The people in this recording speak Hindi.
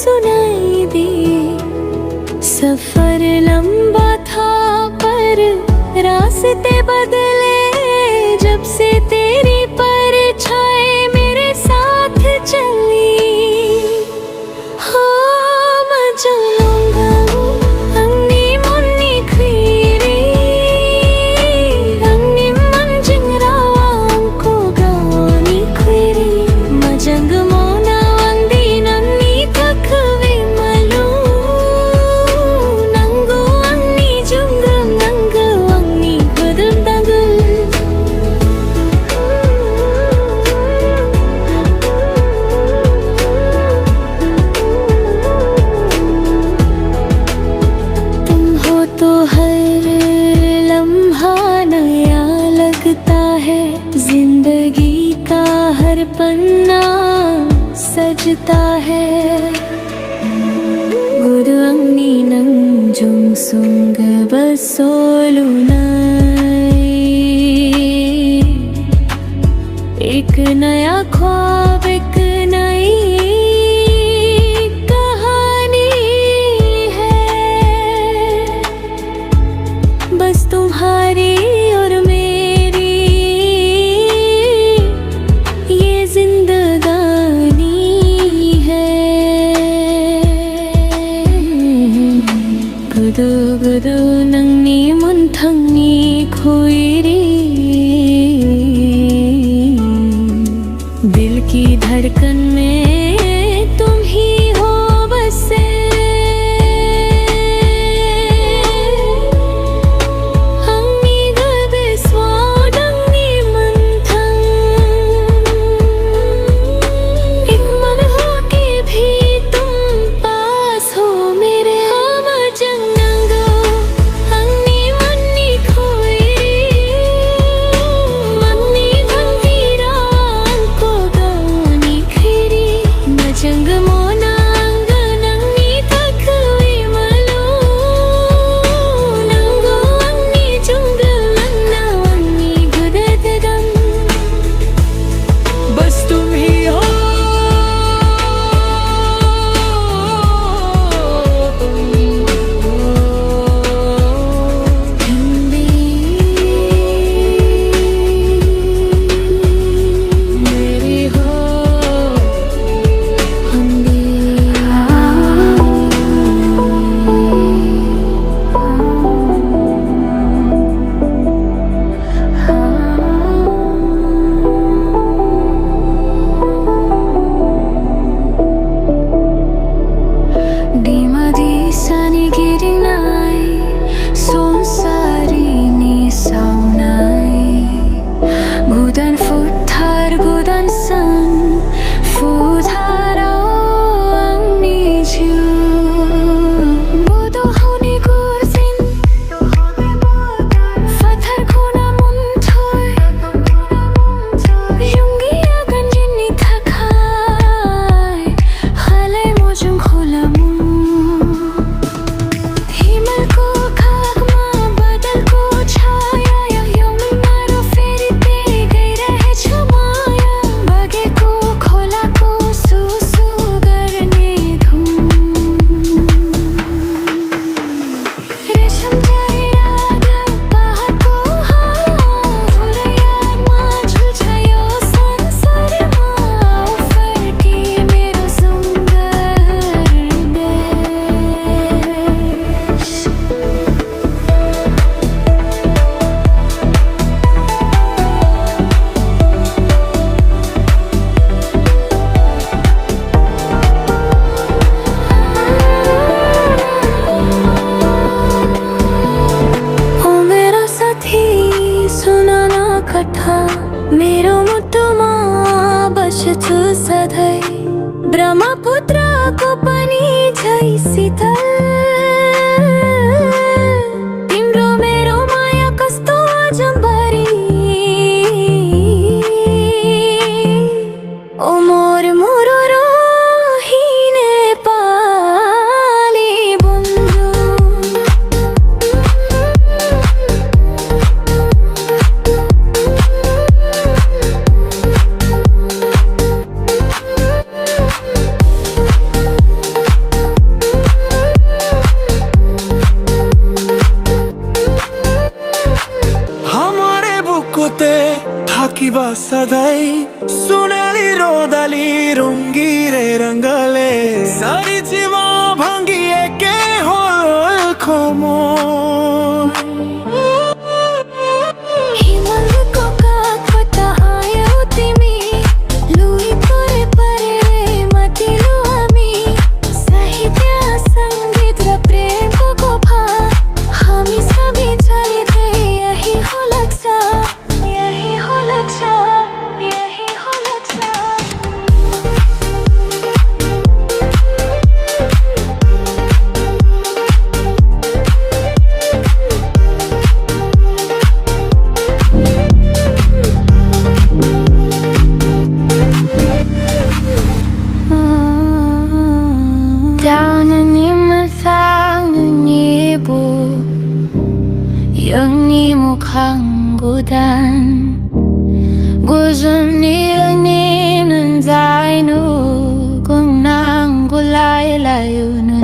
सुनाई दी। सफर लंबा था पर रास्ते बदले, जब से तेरी परछाई मेरे साथ चली। हाँ मैं चलूंगा अन्नी मुन्नी खीरी, अन्नी मंजिंगरावा अंको गानी खीरी। मजंग मोना वंदी नन्नी तकवे मलू, नंगो अन्नी जुंगम नंगो अन्नी गुदम दंगल। तुम हो तो हर लम्हा नया लगता है, जिंदगी का हर पन्ना सजता है। गुरु अंगनी नंजुंग सुंग बसोलु नाई, एक नया ख्वाब एक नई कहानी है। बस तुम्हारी और मेरी ये जिंदगानी है। गुदु गुदु नंगनी मुंथंगनी खुईरी, दिल की धड़कन में तुम ही हो बसे। अंगनी गबे स्वाद अंगनी मंथन, एक मन हो के भी तुम पास हो मेरे। हम जंगंगो अंगनी मुन्नी खोईरी, मन्नी भंगीरा अंको गानी खीरी। मजंग मोना अंग नंगनी तकवे मलू, नंगो अन्नी जुंगल नन्ना अन्नी गुदद गम। बस तुम ही हो मेरी हो Dimadi sani girinai, sonsari ni saunai. Gudan futhar gudan san, futharo angni ju. Bodo honi gursin, fathar khona munthoy. Yungi agan jinni thakai, halay mojum kholamu। Himal को खाक माँ बदल को छाया, या यम मारो फेरते गई रहे छमाया। बगे को खोला को सुसु करने धूम, रेशम जाए आगा बाहर को हाँ। भूलया माँ झुल जायो संसार माँ, फरकी मेरो सुंदर देश। ओ मेरा साथी सुना ना कथा, मेरो मुटुमा बस्छु सधैँ। ब्रह्मपुत्रको पनि झै शीतल, तिम्रो मेरो माया कस्तो अजम्बरी। ओ मोर मुरुरो हिने पाली बन्धु, ba sadai sunali rodali rungire rangale sari jiva bhangi eke hol khomo Himal को काकता आया होती मी लुई परे परे रे मतिलो आमी साहित्य संगीत र प्रेम को भा हामी सभी चलते यही हो लक्ष्य यही हो लक्ष्य यही हो लक्ष्य 영니 무khang gudan Guzon nilang ninang zainu Kung nang gulay layo na